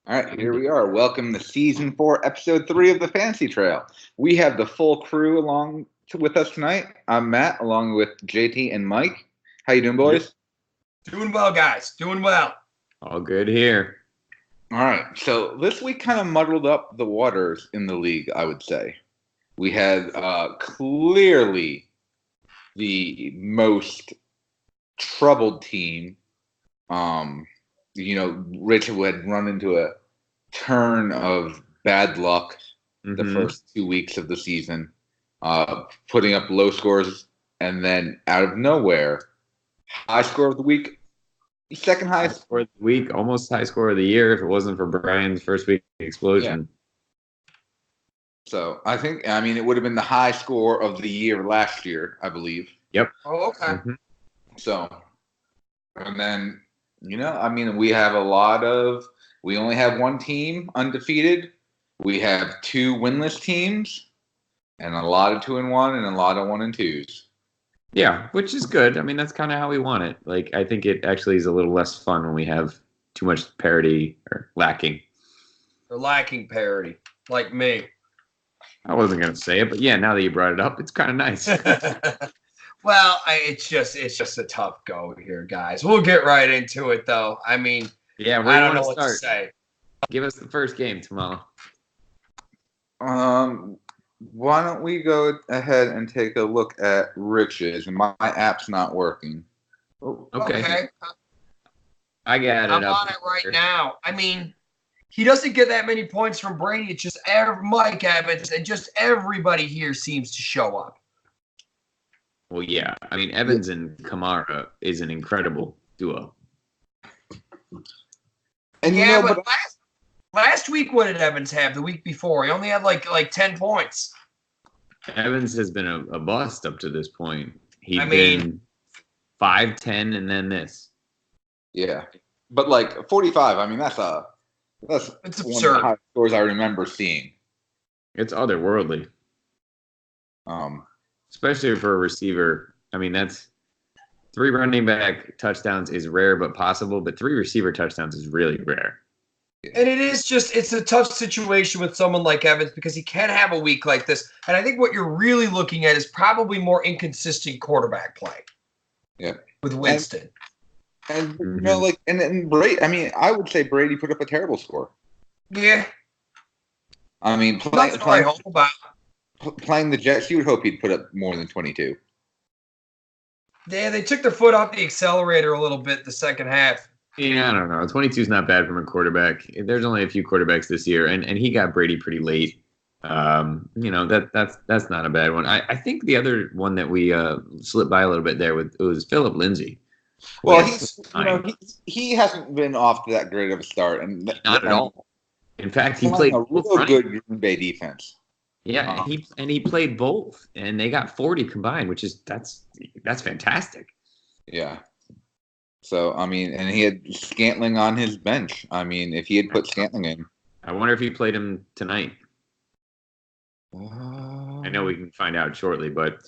All right, here we are. Welcome to season 4, episode 3 of the Fantasy Trail. We have the full crew with us tonight. I'm Matt, along with JT and Mike. How you doing, boys? Doing well, guys. Doing well. All good here. All right, so this week kind of muddled up the waters in the league, I would say. We had clearly the most troubled team. Rich had run into a turn of bad luck the first 2 weeks of the season, putting up low scores, and then out of nowhere, high score of the week, second highest score of the week, almost high score of the year if it wasn't for Brian's first week explosion. Yeah. So it would have been the high score of the year last year, I believe. Yep. Oh, okay. Mm-hmm. So, and then, we only have one team undefeated. We have 2 winless teams and a lot of 2-1 and a lot of 1-2s. Yeah, which is good. I mean, that's kind of how we want it. Like, I think it actually is a little less fun when we have too much parity or lacking. They're lacking parity, like me. I wasn't going to say it, but yeah, now that you brought it up, it's kind of nice. Well, it's just a tough go here, guys. We'll get right into it, though. I mean, yeah, I don't know what to say. Give us the first game tomorrow. Why don't we go ahead and take a look at Rich's? My app's not working. Oh, okay. I got it. I'm on it right now. I mean, he doesn't get that many points from Brady. It's just Mike Evans, and just everybody here seems to show up. Well, yeah. I mean, Evans and Kamara is an incredible duo. And yeah, but last week, what did Evans have? The week before, he only had like 10 points. Evans has been a bust up to this point. He's been 5-10, and then this. Yeah, but like 45. I mean, that's it's one absurd. of the high scores I remember seeing. It's otherworldly. Especially for a receiver. I mean, that's 3 running back touchdowns is rare but possible, but 3 receiver touchdowns is really rare. And it's a tough situation with someone like Evans because he can have a week like this. And I think what you're really looking at is probably more inconsistent quarterback play. Yeah. With Winston. And and Brady, I mean, I would say Brady put up a terrible score. Yeah. I mean, playing the Jets, you would hope he'd put up more than 22. Yeah, they took their foot off the accelerator a little bit the second half. Yeah, I don't know. 22 is not bad from a quarterback. There's only a few quarterbacks this year, and he got Brady pretty late. That's not a bad one. I think the other one that we slipped by a little bit there was Philip Lindsay. Well, he hasn't been off to that great of a start, and not at all. In fact, he played a real good Green Bay defense. Yeah, he played both, and they got 40 combined, which is that's fantastic. Yeah. So I mean, and he had Scantling on his bench. I mean, if he had put Scantling in, I wonder if he played him tonight. I know we can find out shortly, but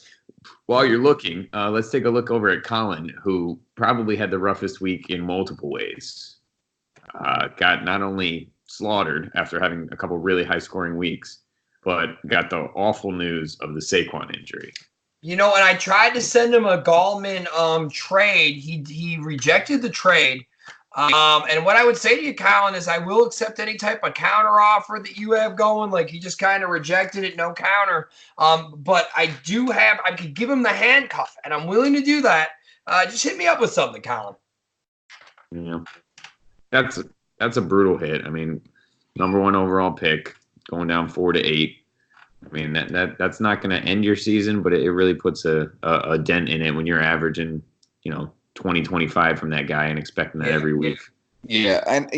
while you're looking, let's take a look over at Colin, who probably had the roughest week in multiple ways. Got not only slaughtered after having a couple really high-scoring weeks, but got the awful news of the Saquon injury. And I tried to send him a Gallman trade. He rejected the trade. And what I would say to you, Colin, is I will accept any type of counter offer that you have going. Like he just kind of rejected it, no counter. But I could give him the handcuff, and I'm willing to do that. Just hit me up with something, Colin. Yeah, that's a brutal hit. I mean, number 1 overall pick going down 4-8. I mean, that's not going to end your season, but it really puts a dent in it when you're averaging, 20-25 from that guy and expecting that every week. Yeah, and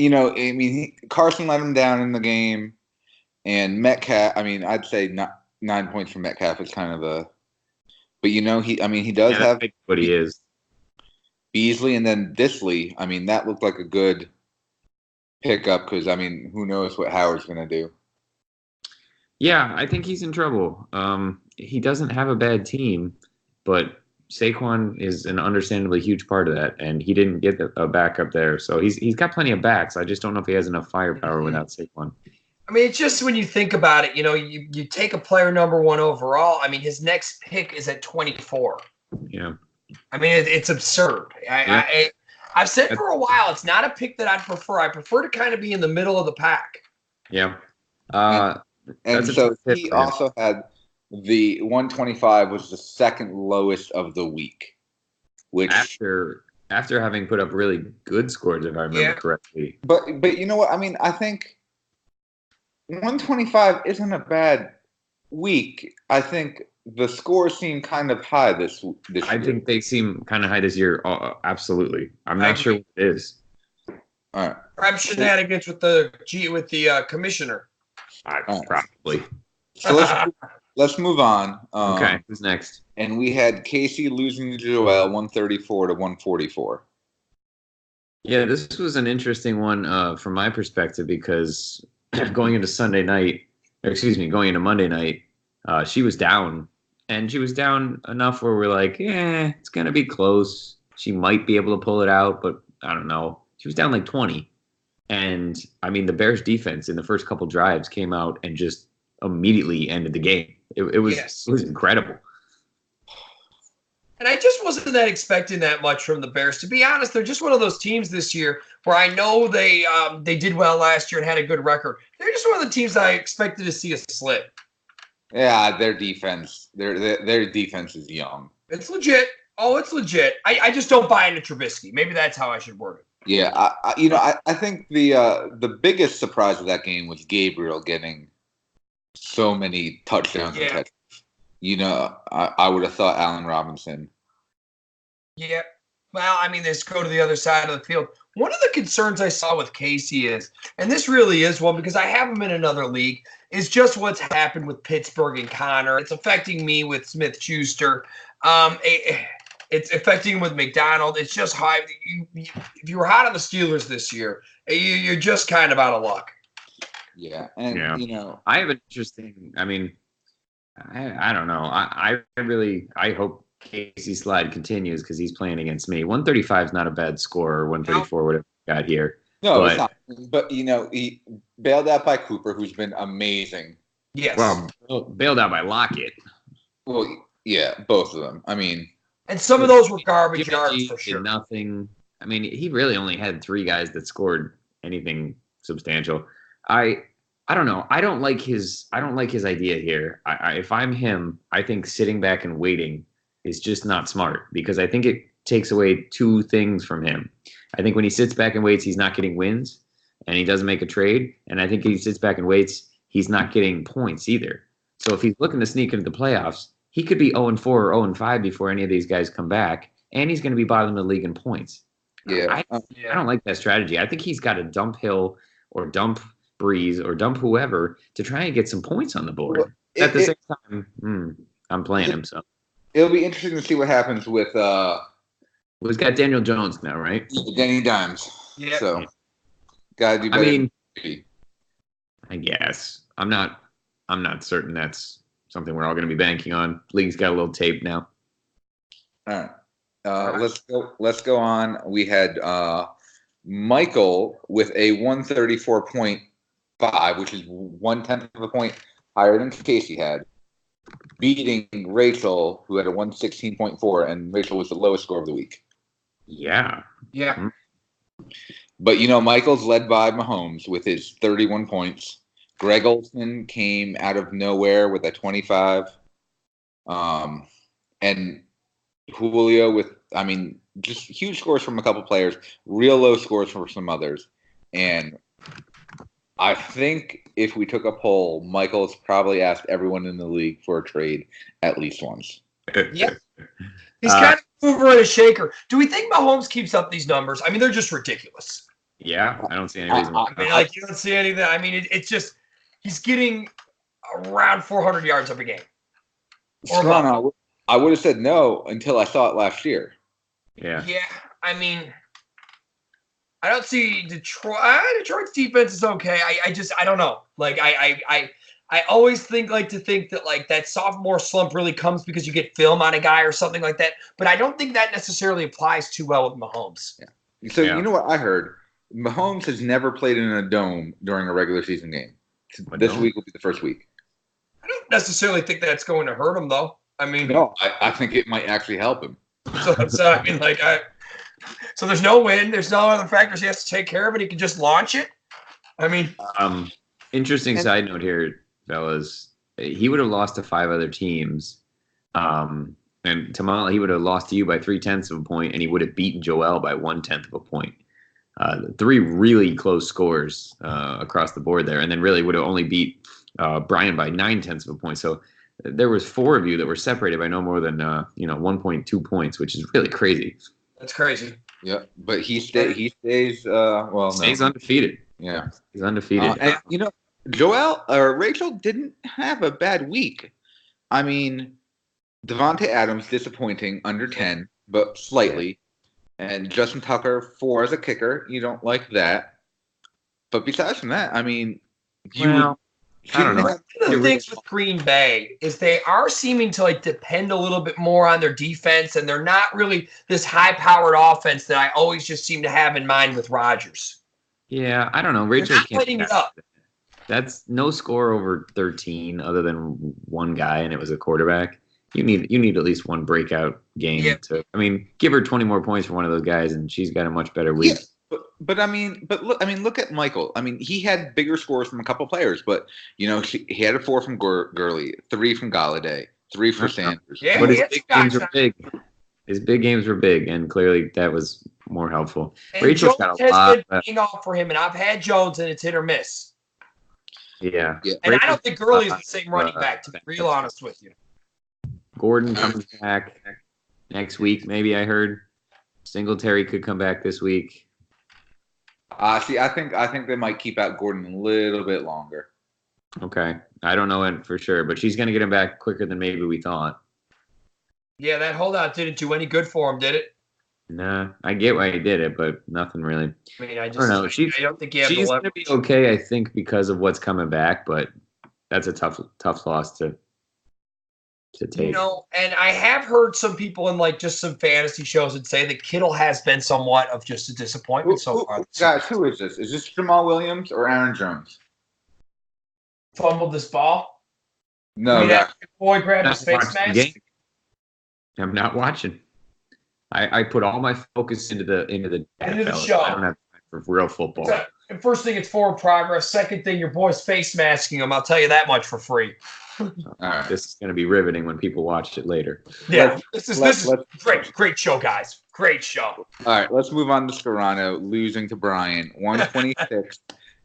Carson let him down in the game, and Metcalf. I mean, I'd say 9 points from Metcalf is kind of but he does have what he is. Beasley and then Disley. I mean, that looked like a good pickup because who knows what Howard's going to do. Yeah, I think he's in trouble. He doesn't have a bad team, but Saquon is an understandably huge part of that, and he didn't get a backup there. So he's got plenty of backs. I just don't know if he has enough firepower without Saquon. I mean, it's just when you think about it, you take a player number 1 overall. I mean, his next pick is at 24. Yeah. I mean, it's absurd. I've said for a while, it's not a pick that I prefer. I prefer to kind of be in the middle of the pack. Yeah. And so he also had the 125 was the second lowest of the week, which after having put up really good scores, if I remember correctly. But you know what? I mean, I think 125 isn't a bad week. I think the scores seem kind of high this year. I think they seem kind of high this year. Absolutely. I'm not sure what it is. All right. Perhaps shenanigans with the commissioner. Probably. So let's move on. Okay, who's next? And we had Casey losing to Joel 134 to 144. Yeah, this was an interesting one from my perspective because going into Monday night, she was down. And she was down enough where we're like, it's going to be close. She might be able to pull it out, but I don't know. She was down like 20. And, I mean, the Bears defense in the first couple drives came out and just immediately ended the game. It was incredible. And I just wasn't expecting that much from the Bears. To be honest, they're just one of those teams this year where I know they did well last year and had a good record. They're just one of the teams I expected to see a slip. Yeah, their defense is young. It's legit. Oh, it's legit. I just don't buy into Trubisky. Maybe that's how I should word it. Yeah, I think the biggest surprise of that game was Gabriel getting so many touchdowns and catches. I would have thought Allen Robinson. Yeah. Well, I mean, let's go to the other side of the field. One of the concerns I saw with Casey is, and this really is one because I have him in another league, is just what's happened with Pittsburgh and Connor. It's affecting me with Smith-Schuster. It's affecting him with McDonald. It's just high. If you were hot on the Steelers this year, you're just kind of out of luck. Yeah, and I have an interesting. I mean, I don't know. I hope Casey's slide continues because he's playing against me. 135 is not a bad score. 134 would have got here. No, it's not. But he bailed out by Cooper, who's been amazing. Yes. Well, bailed out by Lockett. Well, yeah, both of them. I mean, and some of those were garbage yards for sure. Nothing. I mean, he really only had 3 guys that scored anything substantial. I don't know. I don't like his idea here. If I'm him, I think sitting back and waiting is just not smart because I think it takes away 2 things from him. I think when he sits back and waits, he's not getting wins and he doesn't make a trade. And I think he sits back and waits, he's not getting points either. So if he's looking to sneak into the playoffs, he could be 0-4 or 0-5 before any of these guys come back. And he's going to be bottom of the league in points. Yeah. I don't like that strategy. I think he's got to dump Hill or dump Breeze or dump whoever to try and get some points on the board. Well, at the same time, I'm playing him. So it'll be interesting to see what happens with he's got Daniel Jones now, right? Danny Dimes. Yeah. So gotta do better. I mean, I guess I'm not certain that's something we're all going to be banking on. League's got a little tape now. All right. Let's go on. We had Michael with a 134.5, which is 1/10 of a point higher than Casey had, beating Rachel, who had a 116.4, and Rachel was the lowest score of the week. Yeah. Yeah. Mm-hmm. But, Michael's led by Mahomes with his 31 points. Greg Olsen came out of nowhere with a 25. And Julio with, just huge scores from a couple players, real low scores from some others. And I think if we took a poll, Michael's probably asked everyone in the league for a trade at least once. Yeah. He's kind of a mover and a shaker. Do we think Mahomes keeps up these numbers? I mean, they're just ridiculous. Yeah, I don't see any reason. You don't see anything. I mean, it's just he's getting around 400 yards every game. I would have said no until I saw it last year. Yeah. Yeah, I mean, I don't see Detroit. Detroit's defense is okay. I don't know. Like I I always like to think that like that sophomore slump really comes because you get film on a guy or something like that. But I don't think that necessarily applies too well with Mahomes. Yeah. So you know what I heard? Mahomes has never played in a dome during a regular season game. This week will be the first week. I don't necessarily think that's going to hurt him, though. I mean, no, I think it might actually help him. So I mean, like, so there's no win. There's no other factors he has to take care of it. He can just launch it. I mean, interesting side note here, fellas. He would have lost to 5 other teams, and Tamala, he would have lost to you by 0.3 of a point, and he would have beaten Joel by 0.1 of a point. 3 really close scores across the board there, and then really would have only beat Brian by 0.9 of a point. So there was 4 of you that were separated by no more than 1.2 points, which is really crazy. That's crazy. Yeah, but he stays stays undefeated. Yeah, he's undefeated. And Joel or Rachel didn't have a bad week. I mean, Devontae Adams disappointing under 10, but slightly. And Justin Tucker 4 as a kicker. You don't like that. But besides from that, I mean, I don't know. One of the things with Green Bay is they are seeming to like depend a little bit more on their defense, and they're not really this high-powered offense that I always just seem to have in mind with Rodgers. Yeah, I don't know. Rachel can't lighting it up. That's no score over 13 other than one guy, and it was a quarterback. You need at least one breakout game to. I mean, give her 20 more points for one of those guys, and she's got a much better week. Yeah, look at Michael. I mean, he had bigger scores from a couple players, but he had a 4 from Gurley, 3 from Galladay, 3 for Sanders. Yeah, but his big games were big. His big games were big, and clearly that was more helpful. And Rachel's Jones got a lot. Has been paying off for him, and I've had Jones, and it's hit or miss. Yeah. And I don't think Gurley is the same running back, to be real honest with you. Gordon comes back next week, maybe I heard. Singletary could come back this week. I think they might keep out Gordon a little bit longer. Okay. I don't know it for sure, but she's going to get him back quicker than maybe we thought. Yeah, that holdout didn't do any good for him, did it? Nah, I get why he did it, but nothing really. I mean, I don't know. I don't think he has she's going to be okay, I think, because of what's coming back, but that's a tough loss to take. And I have heard some people in like just some fantasy shows that say that Kittle has been somewhat of just a disappointment so far. Guys, who is this? Is this Jamal Williams or Aaron Jones? Fumbled this ball? No, boy grabbed his face mask. I'm not watching. I put all my focus into the show. I don't have time for real football. So, first thing, it's forward progress. Second thing, your boy's face masking him. I'll tell you that much for free. All right. This is going to be riveting when people watch it later. Yeah, this is great show, guys. Great show. All right, let's move on to Scarano losing to Brian, 126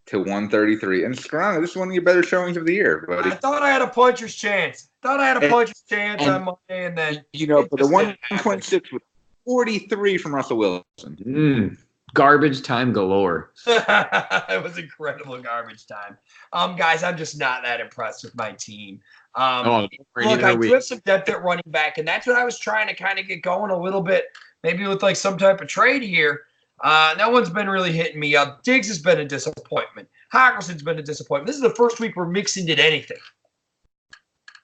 to 133. And Scarano, this is one of your better showings of the year, buddy. I thought I had a puncher's chance. On Monday, and then but the 1.6 with 43 from Russell Wilson. Garbage time galore. It was incredible garbage time. Guys, I'm just not that impressed with my team. Look, I do have some depth at running back, and that's what I was trying to kind of get going a little bit, maybe with like some type of trade here. No one's been really hitting me up. Diggs has been a disappointment. Hockerson's been a disappointment. This is the first week where Mixon did anything.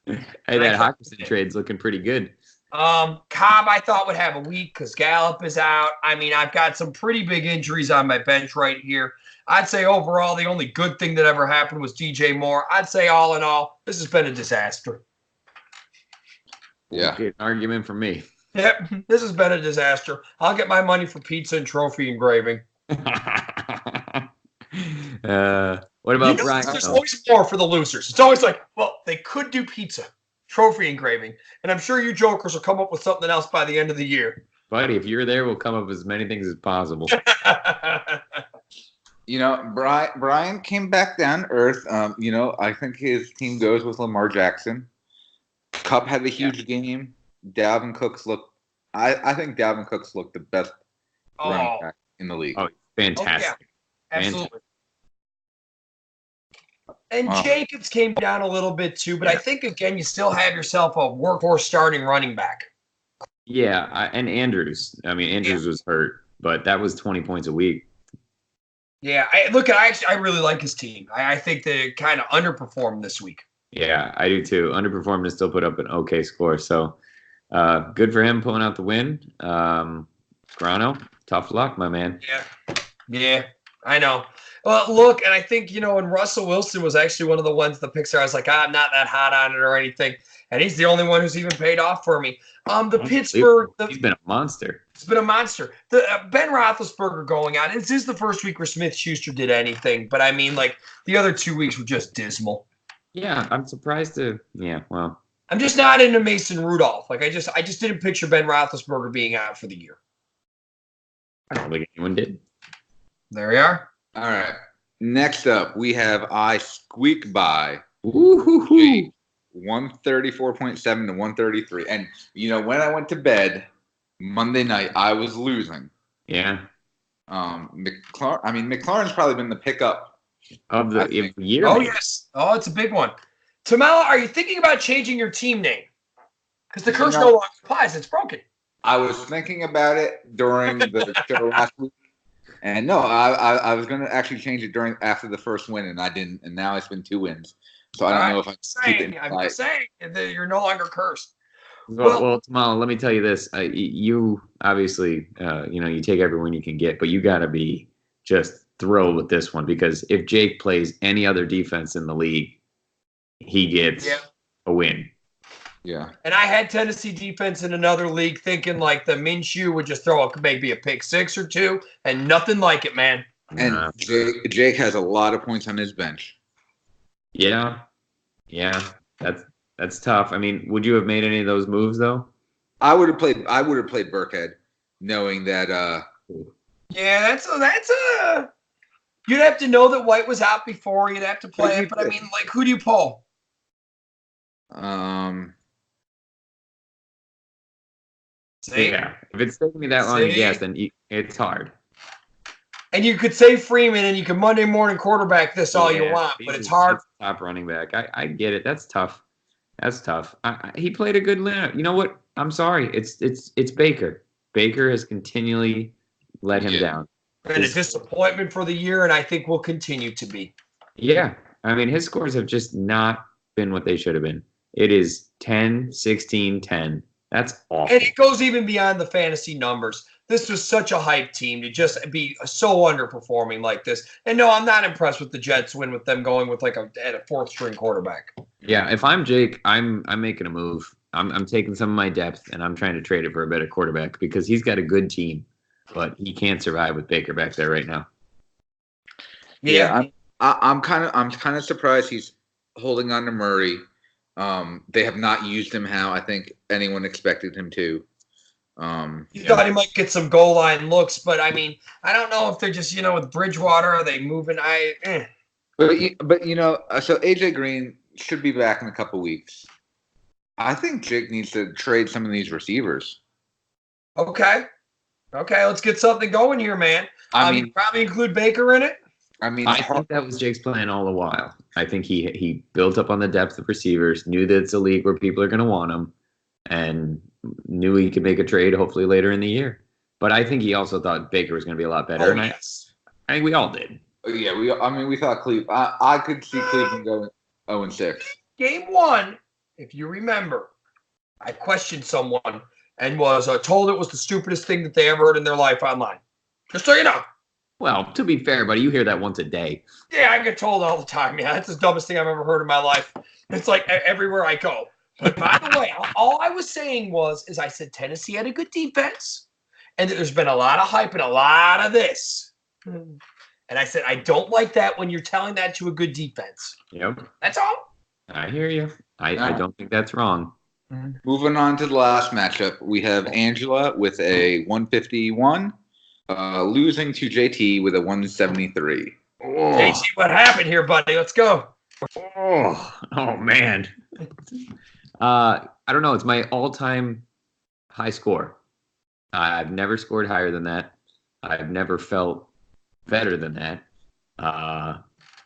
Hey, that Hockenson trade's looking pretty good. Cobb, I thought would have a week because Gallup is out. I mean, I've got some pretty big injuries on my bench right here. I'd say overall, the only good thing that ever happened was DJ Moore. I'd say all in all, this has been a disaster. Yeah. An argument for me. Yep, this has been a disaster. I'll get my money for pizza and trophy engraving. What about Brian? There's always more for the losers. It's always like, well, they could do pizza, trophy engraving, and I'm sure you jokers will come up with something else by the end of the year. Buddy, if you're there, we'll come up with as many things as possible. Brian came back down to earth. I think his team goes with Lamar Jackson. Kupp had a huge game. Dalvin Cooks looked. I think Dalvin Cooks looked the best running back in the league. Oh, fantastic! Absolutely. Fantastic. And Jacobs came down a little bit too, but I think again you still have yourself a workhorse starting running back. Yeah, and Andrews. I mean, Andrews was hurt, but that was 20 points a week. Yeah, I really like his team. I think they kind of underperformed this week. Yeah, I do too. Underperformed and still put up an okay score. So good for him pulling out the win. Grano, tough luck, my man. Yeah, I know. Well, look, and I think, and Russell Wilson was actually one of the ones, the picks I was like, I'm not that hot on it or anything. And he's the only one who's even paid off for me. The Pittsburgh. He's been a monster. It's been a monster. The Ben Roethlisberger going out. This is the first week where Smith-Schuster did anything. But, I mean, like, the other 2 weeks were just dismal. Yeah, I'm surprised well. I'm just not into Mason Rudolph. Like, I just didn't picture Ben Roethlisberger being out for the year. I don't think anyone did. There we are. All right. Next up, we have I squeak by. Woo-hoo-hoo. 134.7 to 133. And, when I went to bed Monday night, I was losing. Yeah. McLaurin's probably been the pickup of the year. Oh, yes. Oh, it's a big one. Tamala, are you thinking about changing your team name? Because the curse no longer applies. It's broken. I was thinking about it during the show last week. And no, I was going to actually change it after the first win, and I didn't. And now it's been 2 wins. So I don't know if I can keep it. I'm just saying that you're no longer cursed. Well, Tamala, let me tell you this. You obviously, you take every win you can get, but you got to be just thrilled with this one because if Jake plays any other defense in the league, he gets a win. Yeah. And I had Tennessee defense in another league thinking like the Minshew would just throw maybe a pick 6 or 2 and nothing like it, man. And Jake has a lot of points on his bench. Yeah. That's tough. I mean, would you have made any of those moves though? I would have played Burkhead, knowing that. Yeah, that's a. You'd have to know that White was out before. You'd have to play it, but I mean, like, who do you pull? Yeah, if it's taking me that long to guess, then it's hard. And you could say Freeman, and you can Monday morning quarterback this all you want, but it's hard. Top running back. I get it. That's tough. He played a good lineup. You know what? I'm sorry. It's Baker. Baker has continually let him down. And a disappointment for the year, and I think will continue to be. Yeah. I mean, his scores have just not been what they should have been. It is 10, 16, 10. That's awful. And it goes even beyond the fantasy numbers. This was such a hype team to just be so underperforming like this. And no, I'm not impressed with the Jets win with them going with at a 4th string quarterback. Yeah, if I'm Jake, I'm making a move. I'm taking some of my depth and I'm trying to trade it for a better quarterback because he's got a good team, but he can't survive with Baker back there right now. Yeah, I'm kind of surprised he's holding on to Murray. They have not used him how I think anyone expected him to. You thought he might get some goal line looks, but I mean, I don't know if they're just, with Bridgewater, are they moving? But so AJ Green should be back in a couple weeks. I think Jake needs to trade some of these receivers. Okay, let's get something going here, man. I mean, you probably include Baker in it. I think that was Jake's plan all the while. I think he built up on the depth of receivers, knew that it's a league where people are going to want him, and knew he could make a trade hopefully later in the year. But I think he also thought Baker was going to be a lot better. Yes. I think we all did. Yeah, we thought Cleveland. I could see Cleveland going 0-6. Game 1, if you remember, I questioned someone and was told it was the stupidest thing that they ever heard in their life online. Just so you know. Well, to be fair, buddy, you hear that once a day. Yeah, I get told all the time. Yeah, that's the dumbest thing I've ever heard in my life. It's like everywhere I go. But by the way, all I was saying is I said Tennessee had a good defense and that there's been a lot of hype and a lot of this. And I said, I don't like that when you're telling that to a good defense. Yep. That's all. I hear you. I don't think that's wrong. Moving on to the last matchup, we have Angela with a 151, losing to JT with a 173. JT, what happened here, buddy? Let's go. Oh man. I don't know. It's my all-time high score. I've never scored higher than that. I've never felt better than that.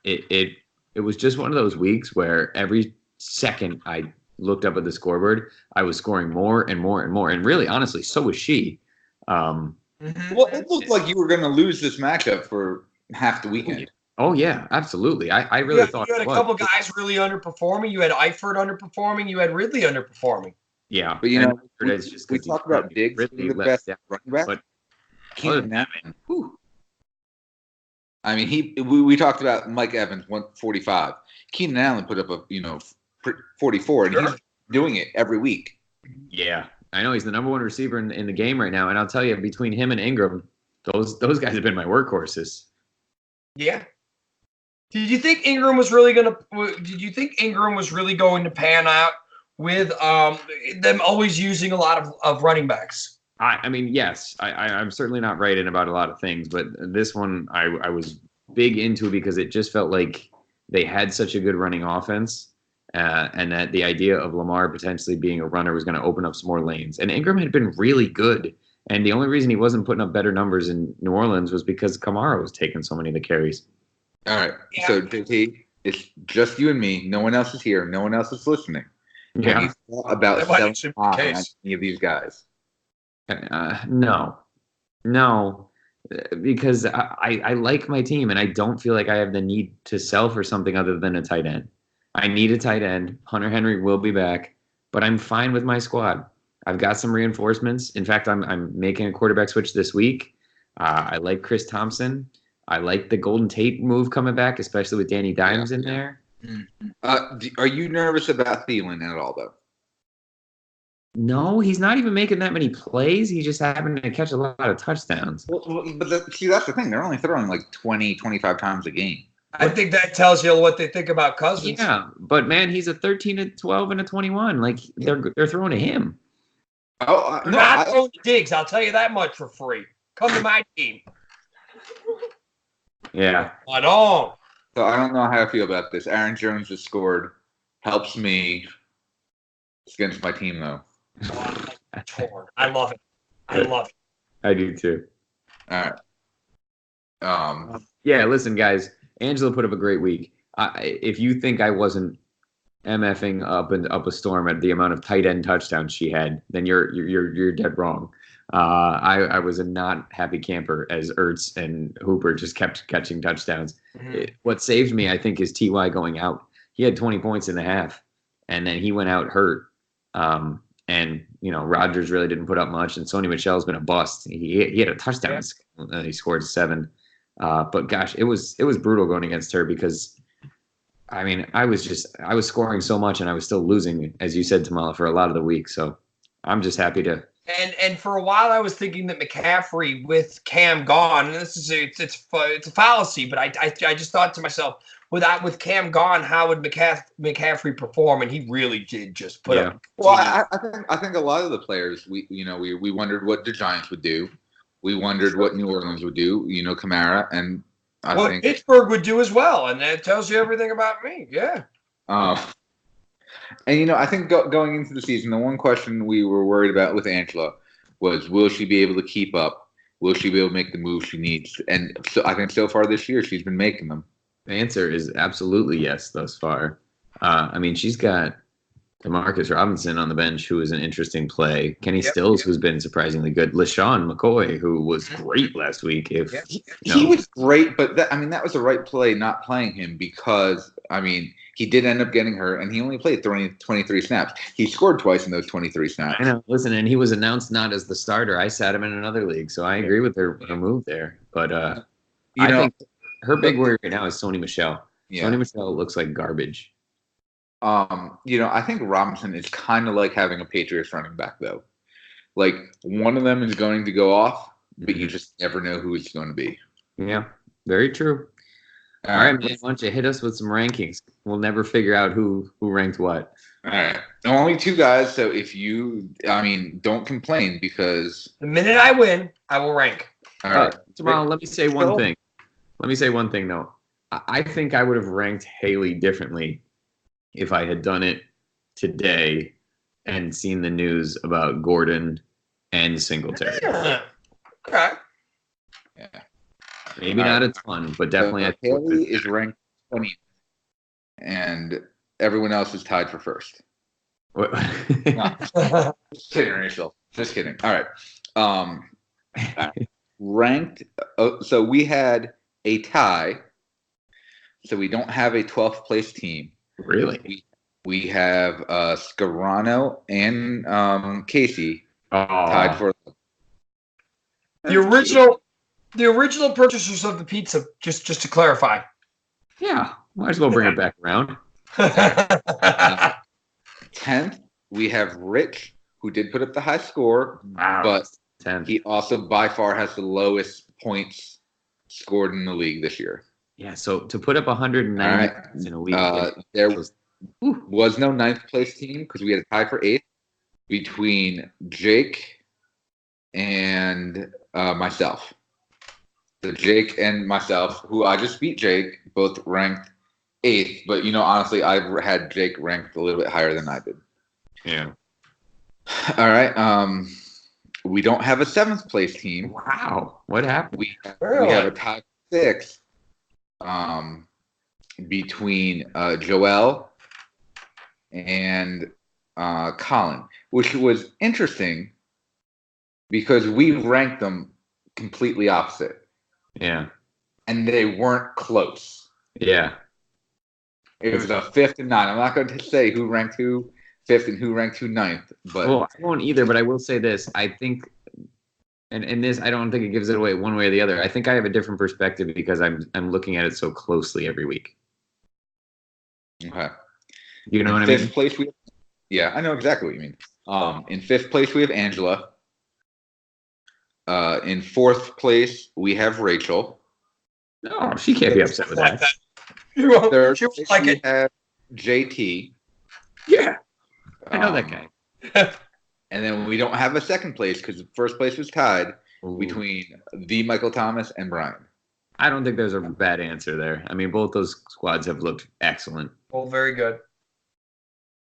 It was just one of those weeks where every second I looked up at the scoreboard, I was scoring more and more and more. And really, honestly, so was she. Well, it looked like you were going to lose this matchup for half the weekend. Oh yeah, absolutely. I really thought you had it a was. couple guys really underperforming. You had Eifert underperforming. You had Ridley underperforming. Yeah, But and it's just we because talked about Diggs being the best running back. But Keenan Allen, I mean, we talked about Mike Evans 145. Keenan Allen put up a 44, and he's doing it every week. Yeah, I know he's the number one receiver in the game right now, and I'll tell you, between him and Ingram, those guys have been my workhorses. Yeah. Did you think Ingram was really going to pan out with them always using a lot of running backs? I mean, yes, I'm certainly not writing about a lot of things, but this one I was big into because it just felt like they had such a good running offense, and that the idea of Lamar potentially being a runner was going to open up some more lanes. And Ingram had been really good, and the only reason he wasn't putting up better numbers in New Orleans was because Kamara was taking so many of the carries. All right, so JT, it's just you and me. No one else is here. No one else is listening. Yeah. Have you thought about selling high on any of these guys? No, because I like my team, and I don't feel like I have the need to sell for something other than a tight end. I need a tight end. Hunter Henry will be back, but I'm fine with my squad. I've got some reinforcements. In fact, I'm making a quarterback switch this week. I like Chris Thompson. I like the Golden Tate move coming back, especially with Danny Dimes in there. Are you nervous about Thielen at all, though? No, he's not even making that many plays. He just happened to catch a lot of touchdowns. But that's the thing. They're only throwing like 20, 25 times a game. I think that tells you what they think about Cousins. Yeah, but man, he's a 13, a 12, and a 21. Like they're throwing to him. Oh, not throwing to Diggs. I'll tell you that much for free. Come to my team. Yeah. Right on. So I don't know how I feel about this. Aaron Jones just scored. Helps me. It's against my team, though. I love it. I love it. I do, too. All right. Yeah, listen, guys. Angela put up a great week. If you think I wasn't MFing up a storm at the amount of tight end touchdowns she had, then you're dead wrong. I was a not happy camper as Ertz and Hooper just kept catching touchdowns. Mm-hmm. What saved me, I think, is T.Y. going out. He had 20 points in the half, and then he went out hurt. And Rodgers really didn't put up much, and Sony Michel's been a bust. He had a touchdown. Yeah. He scored 7. But gosh, it was brutal going against her because, I mean, I was scoring so much and I was still losing, as you said, Tamala, for a lot of the week. So I'm just happy to. And for a while I was thinking that McCaffrey with Cam gone, and this is it's a fallacy, but I just thought to myself, with Cam gone, how would McCaffrey perform? And he really did just put up. Well, I think a lot of the players we wondered what the Giants would do. We wondered what New Orleans would do, Kamara, and I think Pittsburgh would do as well, and that tells you everything about me. Yeah. And I think going into the season, the one question we were worried about with Angela was, will she be able to keep up? Will she be able to make the moves she needs? And so I think so far this year she's been making them. The answer is absolutely yes thus far. I mean, she's got Demarcus Robinson on the bench, who is an interesting play. Kenny Stills, who's been surprisingly good. LaShawn McCoy, who was great last week. He was great, but that was the right play not playing him because, he did end up getting hurt, and he only played 23 snaps. He scored twice in those 23 snaps. I know. Listen, and he was announced not as the starter. I sat him in another league, so I agree with her move there. But I think her big worry right now is Sony Michel. Yeah. Sony Michel looks like garbage. I think Robinson is kind of like having a Patriots running back, though. Like, one of them is going to go off, but you just never know who it's going to be. Yeah, very true. All right, man, why don't you hit us with some rankings? We'll never figure out who ranked what. All right. Only 2 guys, so if you, don't complain because... The minute I win, I will rank. All right. Tomorrow, let me say one thing. Though. I think I would have ranked Haley differently if I had done it today and seen the news about Gordon and Singletary. Yeah. Okay. Yeah. Maybe not a ton, but definitely. Haley is ranked 20th, and everyone else is tied for first. No. Just kidding, Rachel. Just kidding. All right. Ranked. So we had a tie So we don't have a 12th place team. Really? We have Scarano and Casey tied for the original purchasers of the pizza. Just to clarify. Yeah, might as well bring it back around. 10th, we have Rich, who did put up the high score, but 10th. he also by far has the lowest points scored in the league this year. Yeah, so to put up 190 in a week. There was no 9th place team because we had a tie for 8th between Jake and myself. So Jake and myself, who I just beat Jake, both ranked 8th. But, honestly, I had Jake ranked a little bit higher than I did. Yeah. All right. We don't have a 7th place team. Wow. What happened? We have a tie for 6th between Joel and Colin, which was interesting because we ranked them completely opposite. Yeah. And they weren't close. Yeah. It was a 5th and 9th. I'm not going to say who ranked who 5th and who ranked who 9th. But I won't either, but I will say this. I think, and this, I don't think it gives it away one way or the other. I think I have a different perspective because I'm looking at it so closely every week. Okay. You know what I mean? 5th place, I know exactly what you mean. In 5th place, we have Angela. In 4th place, we have Rachel. No, she can't be upset with that. Third place, we have JT. Yeah, I know that guy. And then we don't have a 2nd place because the 1st place was tied between the Michael Thomas and Brian. I don't think there's a bad answer there. I mean, both those squads have looked excellent. Well, very good.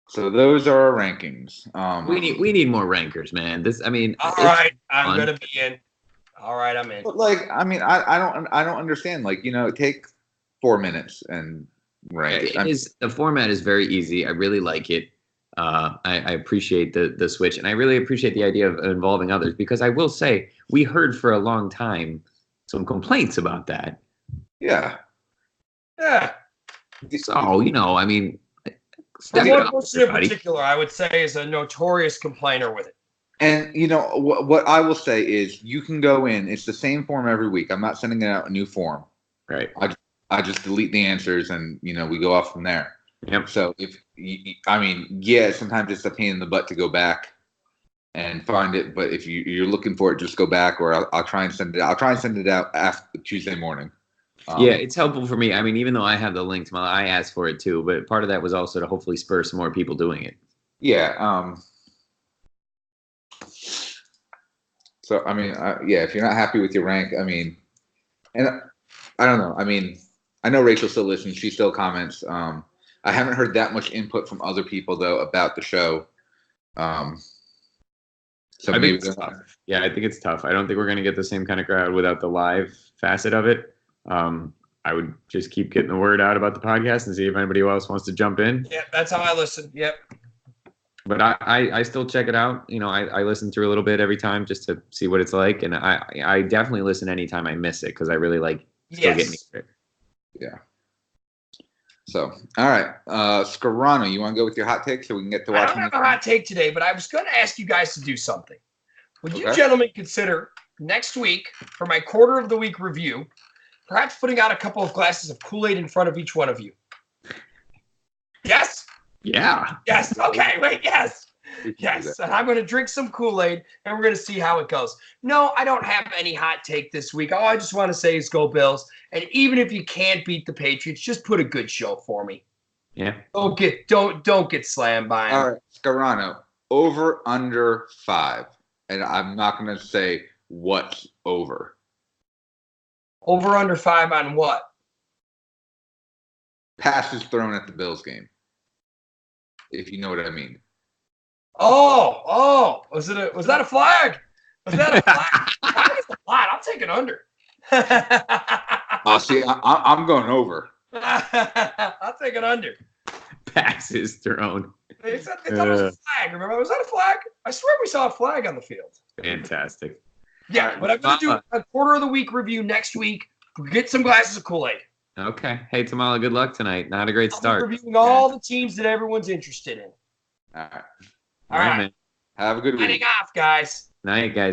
So those are our rankings. We need more rankers, man. All right, I'm gonna be in. All right, I'm in. But I don't understand. Take 4 minutes and rank it. The format is very easy. I really like it. I appreciate the switch, and I really appreciate the idea of involving others because I will say we heard for a long time some complaints about that. Yeah. Yeah. So I mean. One person in particular, I would say, is a notorious complainer with it. And what I will say is, you can go in. It's the same form every week. I'm not sending it out a new form. Right. I just delete the answers, and we go off from there. Yep. So sometimes it's a pain in the butt to go back and find it. But if you're looking for it, just go back, or I'll try and send it out. I'll try and send it out after Tuesday morning. It's helpful for me. I mean, even though I have the links, I asked for it too, but part of that was also to hopefully spur some more people doing it. Yeah. So, if you're not happy with your rank, and I don't know. I know Rachel still listens. She still comments. I haven't heard that much input from other people, though, about the show. So maybe it's tough. Yeah, I think it's tough. I don't think we're going to get the same kind of crowd without the live facet of it. I would just keep getting the word out about the podcast and see if anybody else wants to jump in. Yeah, that's how I listen. Yep. But I still check it out. I listen through a little bit every time just to see what it's like. And I definitely listen anytime I miss it because I really like still getting it. Yeah. So, all right. Scarano, you want to go with your hot take so we can get to watching? I don't have a hot take today, but I was going to ask you guys to do something. Would you gentlemen consider next week for my quarter of the week review, perhaps putting out a couple of glasses of Kool-Aid in front of each one of you? Yes? Yeah. Yes. Okay, wait, yes. Yes. And I'm going to drink some Kool-Aid, and we're going to see how it goes. No, I don't have any hot take this week. All I just want to say is go Bills. And even if you can't beat the Patriots, just put a good show for me. Yeah. Don't get slammed by them. All right, Scarano, over under 5. And I'm not going to say what's over. Over under 5 on what? Passes thrown at the Bills game. If you know what I mean. Oh, was that a flag? Was that a flag? Flag is a flag. I'll take it under. See, I'm going over. I'll take it under. Passes thrown. They thought it was a flag. Remember, was that a flag? I swear we saw a flag on the field. Fantastic. Yeah, but I'm going to do a quarter of the week review next week. Get some glasses of Kool-Aid. Okay. Hey, Tamala, good luck tonight. Not a great I'll be start. reviewing all the teams that everyone's interested in. All right. All right. man. Have a good week. Signing off, guys. Night, guys.